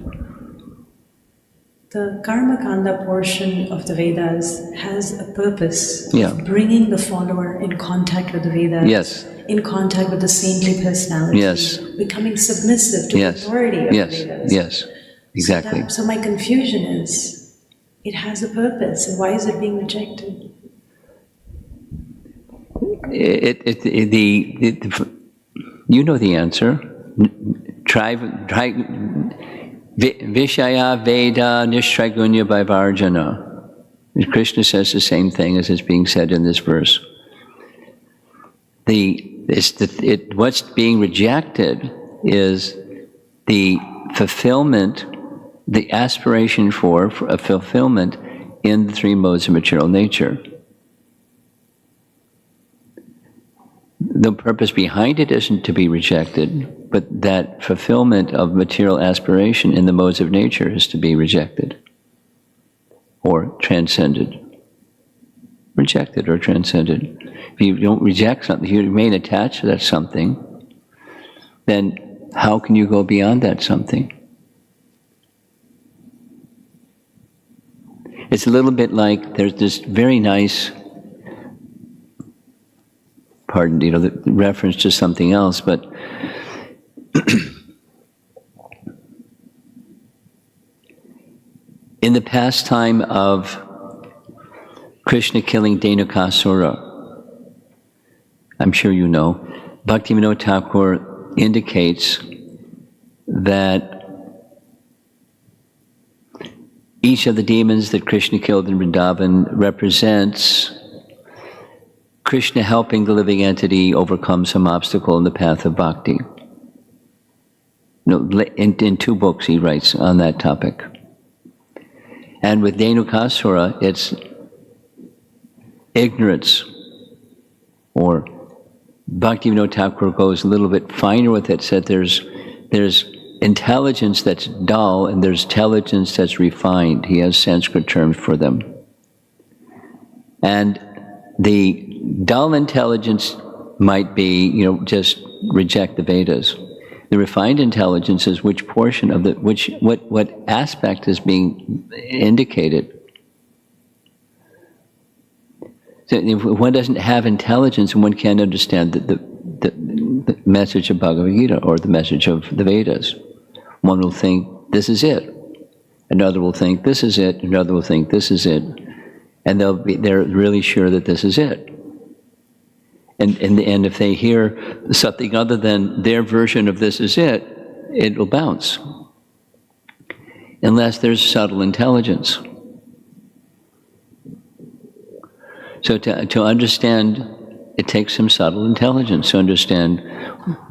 The Karma Kanda portion of the Vedas has a purpose Yeah. of bringing the follower in contact with the Vedas, Yes. in contact with the saintly personality, Yes. becoming submissive to the authority of the Vedas. Yes, exactly. So my confusion is, it has a purpose, and why is it being rejected? You know the answer. Try Vishaya Veda Nishtragunya Bhaivarjana. Krishna says the same thing as is being said in this verse. What's being rejected is the fulfillment, the aspiration for a fulfillment in the three modes of material nature. The purpose behind it isn't to be rejected, but that fulfillment of material aspiration in the modes of nature is to be rejected or transcended. Rejected or transcended. If you don't reject something, if you remain attached to that something, then how can you go beyond that something? It's a little bit like there's this very nice, pardon, the reference to something else, but in the pastime of Krishna killing Dhenukasura, I'm sure you know, Bhaktivinoda Thakur indicates that each of the demons that Krishna killed in Vrindavan represents Krishna helping the living overcome some obstacle in the path of bhakti. In 2 books he writes on that topic. And with Dhenukasura, it's ignorance, or Bhaktivinoda Thakur goes a little bit finer with it, said there's intelligence that's dull and there's intelligence that's refined. He has Sanskrit terms for them. And the dull intelligence might be, just reject the Vedas. The refined intelligence is which portion of what aspect is being indicated. So if one doesn't have intelligence, one can't understand the message of Bhagavad Gita or the message of the Vedas. One will think, this is it. Another will think, this is it. Another will think, this is it. And they're really sure that this is it. And if they hear something other than their version of this is it, it will bounce. Unless there's subtle intelligence. So to understand, it takes some subtle intelligence to understand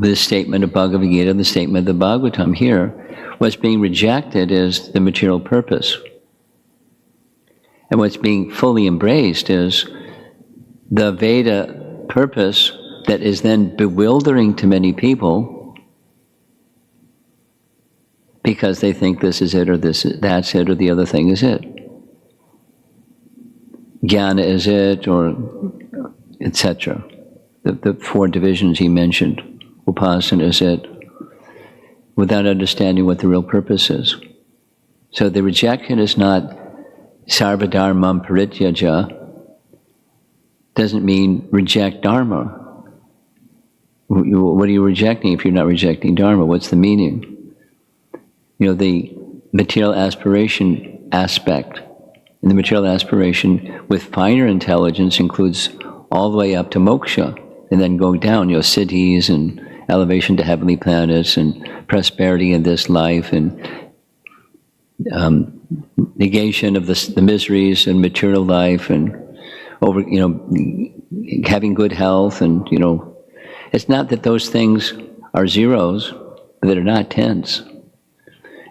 the statement of Bhagavad Gita, the statement of the Bhagavatam here. What's being rejected is the material purpose. And what's being fully embraced is the Veda purpose that is then bewildering to many people because they think this is it or that's it or the other thing is it. Jnana is it, or etc. The 4 divisions he mentioned. Upasana is it, without understanding what the real purpose is. So the rejection is not sarvadharmam parityaja, doesn't mean reject dharma. What are you rejecting if you're not rejecting dharma? What's the meaning? The material aspiration aspect. And the material aspiration with finer intelligence includes all the way up to moksha, and then go down, siddhis and elevation to heavenly planets and prosperity in this life and negation of the miseries in material life and having good health and it's not that those things are zeros, but they're not tens.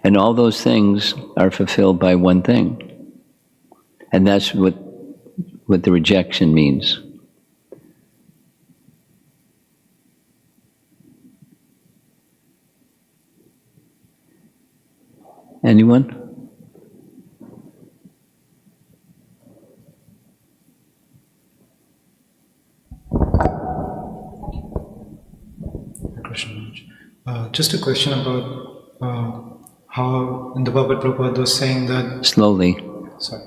And all those things are fulfilled by one thing. And that's what the rejection means. Anyone? Just a question about how in the Prabhupada was saying that... Slowly. Sorry.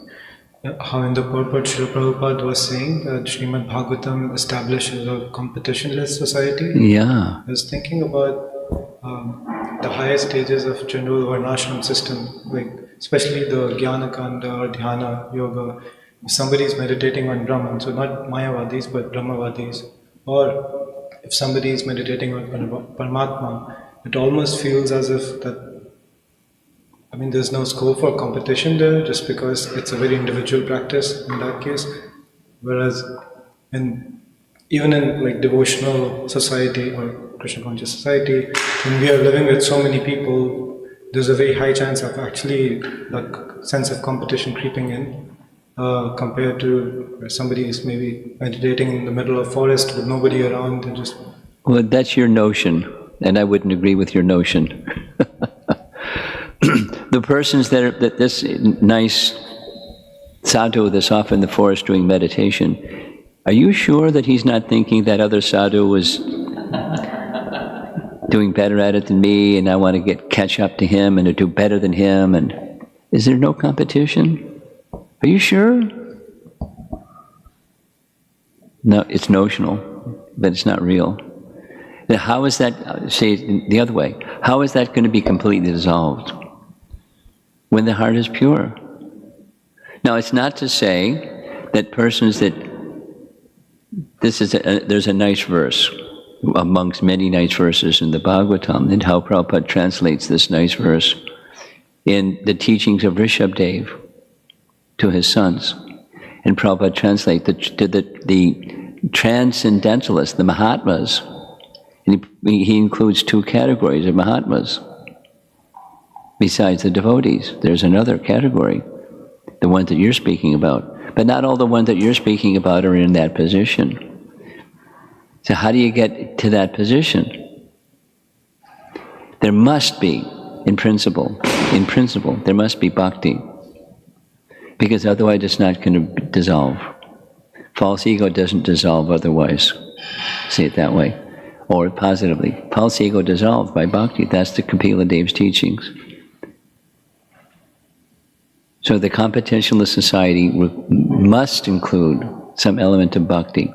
How in the purport Srila Prabhupada was saying that Srimad Bhagavatam establishes a competitionless society. Yeah. I was thinking about the higher stages of general varnashram system, like especially the Jnana Kanda or Dhyana Yoga. If somebody is meditating on Brahman, so not Mayavadis but Brahmavadis, or if somebody is meditating on Paramatma, it almost feels as if that, I mean, there's no scope for competition there, just because it's a very individual practice in that case. Whereas, even in like devotional society or Krishna conscious society, when we are living with so many people, there's a very high chance of actually like sense of competition creeping in, compared to where somebody is maybe meditating in the middle of forest with nobody around and just... Well, that's your notion, and I wouldn't agree with your notion. The persons that this nice sadhu that's off in the forest doing meditation, are you sure that he's not thinking that other sadhu was doing better at it than me, and I want to catch up to him and to do better than him? And is there no competition? Are you sure? No, it's notional, but it's not real. Now, how is that, say it the other way, how is that going to be completely dissolved when the heart is pure? Now, it's not to say that persons that, there's a nice verse amongst many nice verses in the Bhagavatam, and how Prabhupada translates this nice verse in the teachings of Rishabdev to his sons. And Prabhupada translates the transcendentalists, the Mahatmas, and he includes two categories of Mahatmas. Besides the devotees, there's another category, the ones that you're speaking about. But not all the ones that you're speaking about are in that position. So how do you get to that position? There must be, in principle, there must be bhakti. Because otherwise it's not going to dissolve. False ego doesn't dissolve otherwise. Say it that way. Or positively, false ego dissolved by bhakti. That's the Kapila Dev's teachings. So the competitionless society must include some element of bhakti.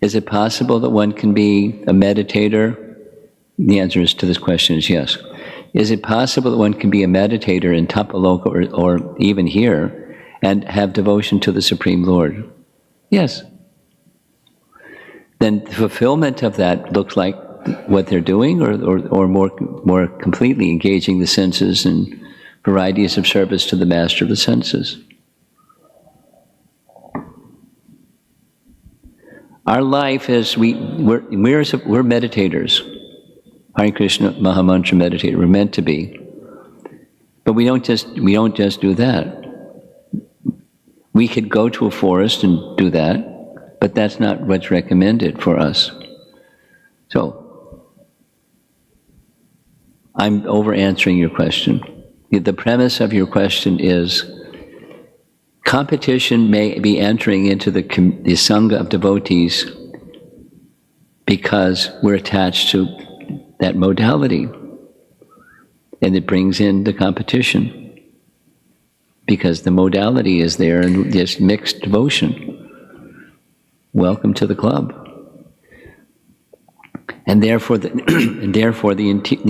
Is it possible that one can be a meditator? The answer to this question is yes. Is it possible that one can be a meditator in Tapaloka or even here and have devotion to the Supreme Lord? Yes. Then the fulfillment of that looks like what they're doing, or more completely engaging the senses and varieties of service to the master of the senses. Our life is, we're meditators. Hare Krishna Mahamantra meditator, we're meant to be. But we don't just do that. We could go to a forest and do that, but that's not what's recommended for us. So, I'm over answering your question. The premise of your question is, competition may be entering into the Sangha of devotees because we're attached to that modality, and it brings in the competition because the modality is there and this mixed devotion. Welcome to the club. And therefore, the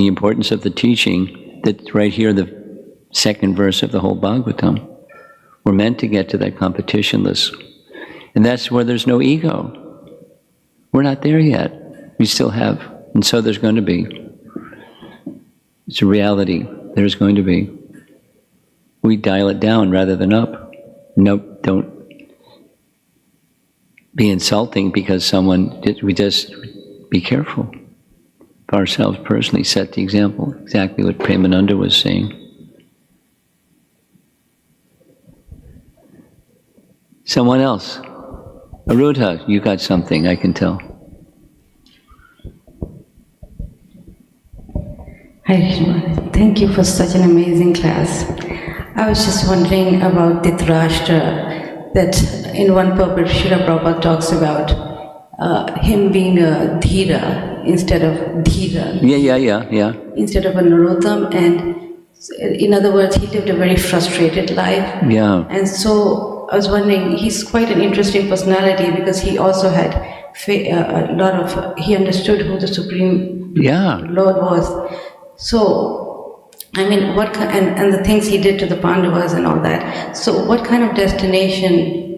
importance of the teaching that's right here, the second verse of the whole Bhagavatam. We're meant to get to that competitionless. And that's where there's no ego. We're not there yet. We still have. And so there's going to be. It's a reality. There's going to be. We dial it down rather than up. Nope, don't be insulting because we just be careful. For ourselves personally, set the example. Exactly what Premananda was saying. Someone else. Arudha, you got something, I can tell. Hi, Krishna. Thank you for such an amazing class. I was just wondering about Dhritarashtra, that in one purport, Srila Prabhupada talks about him being a dhira, instead of Dhira. Yeah. Instead of a Narottam, and in other words, he lived a very frustrated life. Yeah. And so I was wondering, he's quite an interesting personality because he also had a lot of, he understood who the Supreme Lord was. So, I mean, and the things he did to the Pandavas and all that. So what kind of destination?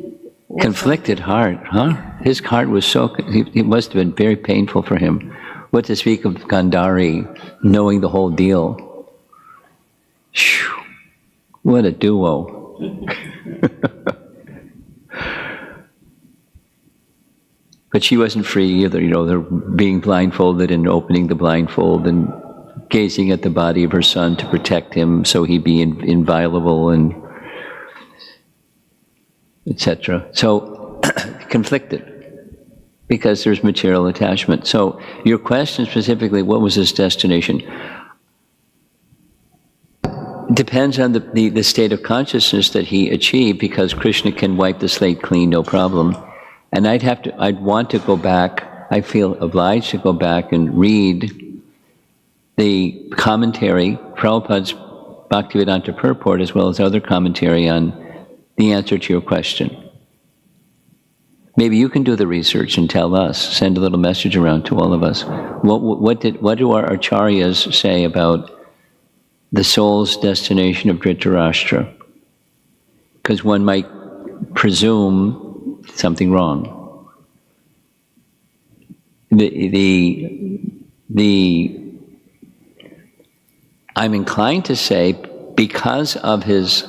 Conflicted heart, huh? His heart was so, it must have been very painful for him. What to speak of Gandhari, knowing the whole deal. Phew, what a duo. But she wasn't free either, they're being blindfolded and opening the blindfold and gazing at the body of her son to protect him so he'd be inviolable and etc. So, conflicted, because there's material attachment. So, your question specifically, what was his destination? Depends on the state of consciousness that he achieved, because Krishna can wipe the slate clean, no problem. And I'd want to go back, I feel obliged to go back and read the commentary, Prabhupada's Bhaktivedanta Purport, as well as other commentary on the answer to your question. Maybe you can do the research and tell us, send a little message around to all of us. What do our acharyas say about the soul's destination of Dhritarashtra? Because one might presume something wrong. I'm inclined to say, because of his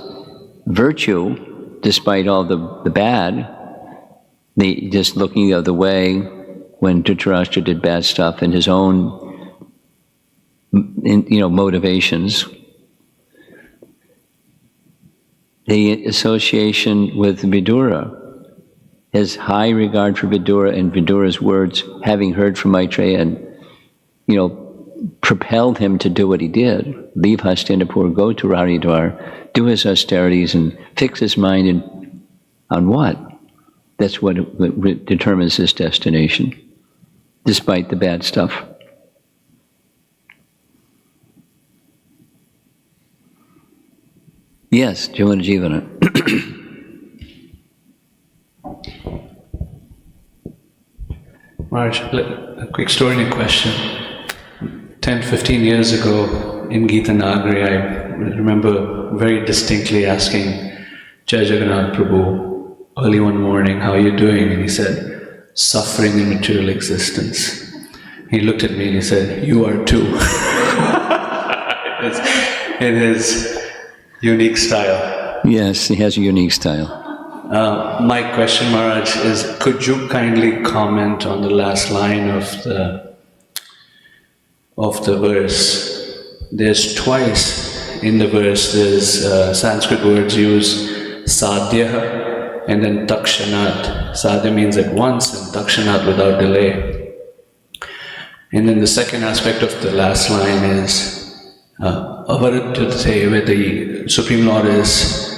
virtue, despite all the bad, just looking the other way when Dhritarashtra did bad stuff and his own, motivations, the association with Vidura, his high regard for Vidura and Vidura's words, having heard from Maitreya, and propelled him to do what he did. Leave Hastinapur, go to Haridwar, do his austerities, and fix his mind on what? That's what determines his destination, despite the bad stuff. Yes, Jivana Jivana. Maharaj, a quick story and a question. 10, 15 years ago in Gita Nagari, I remember very distinctly asking Jai Jagannath Prabhu early one morning, how are you doing? And he said, suffering in material existence. He looked at me and he said, you are too. in his unique style. Yes, he has a unique style. My question, Maharaj, is could you kindly comment on the last line of the verse? There's twice in the verse, there's Sanskrit words use sadhya and then takshanat. Sadhya means at once and takshanat without delay. And then the second aspect of the last line is avaruddhate, where the Supreme Lord is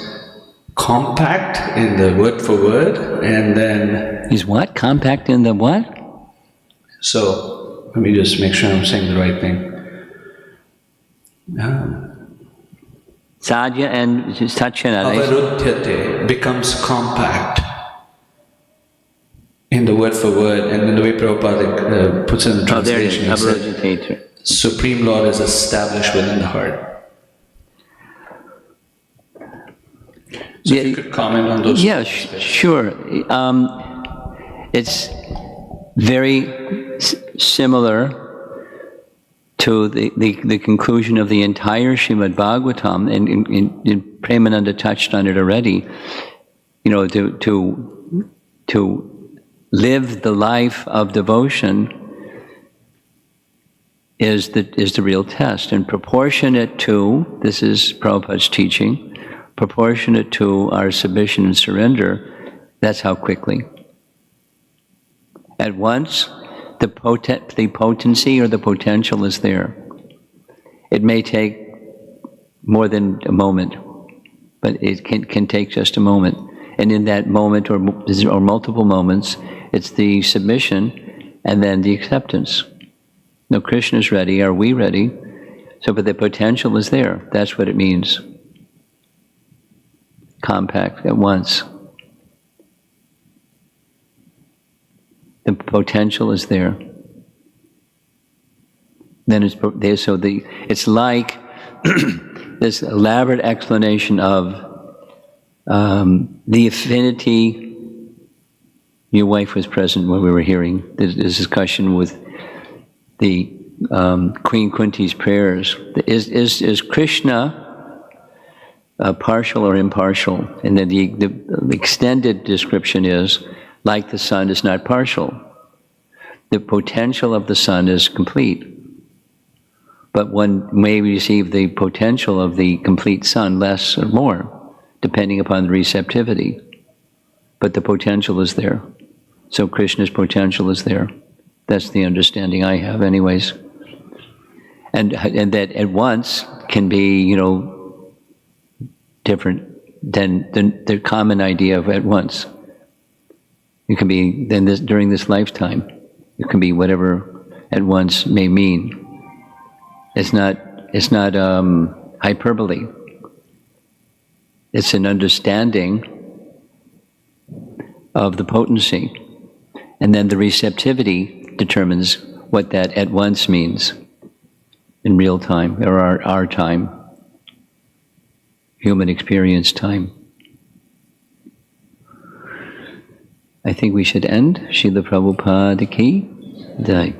compact in the word for word, and then... He's what? Compact in the what? So, let me just make sure I'm saying the right thing. Sadhya and Takshanat. Avaruddhate becomes compact in the word for word, and then the way Prabhupada puts it in the translation, he said, Supreme Lord is established within the heart. So if you could comment on those. Yeah, sure. It's very similar to the conclusion of the entire Srimad Bhagavatam, and Premananda touched on it already. To live the life of devotion is the real test, and proportionate to, this is Prabhupada's teaching, proportionate to our submission and surrender, that's how quickly. At once, the potency or the potential is there. It may take more than a moment, but it can take just a moment. And in that moment or multiple moments, it's the submission and then the acceptance. No, Krishna's ready. Are we ready? So, but the potential is there. That's what it means. Compact at once. The potential is there. Then it's like this elaborate explanation of the affinity. Your wife was present when we were hearing this discussion with the Queen Kunti's prayers. Is Krishna partial or impartial? And then the extended description is, like the sun is not partial. The potential of the sun is complete. But one may receive the potential of the complete sun less or more, depending upon the receptivity. But the potential is there. So Krishna's potential is there. That's the understanding I have anyways. And that at once can be, different than the common idea of at once. It can be during this lifetime. It can be whatever at once may mean. It's not hyperbole. It's an understanding of the potency. And then the receptivity determines what that at once means in real time, or our time, human experience time. I think we should end. Srila Prabhupada ki jai.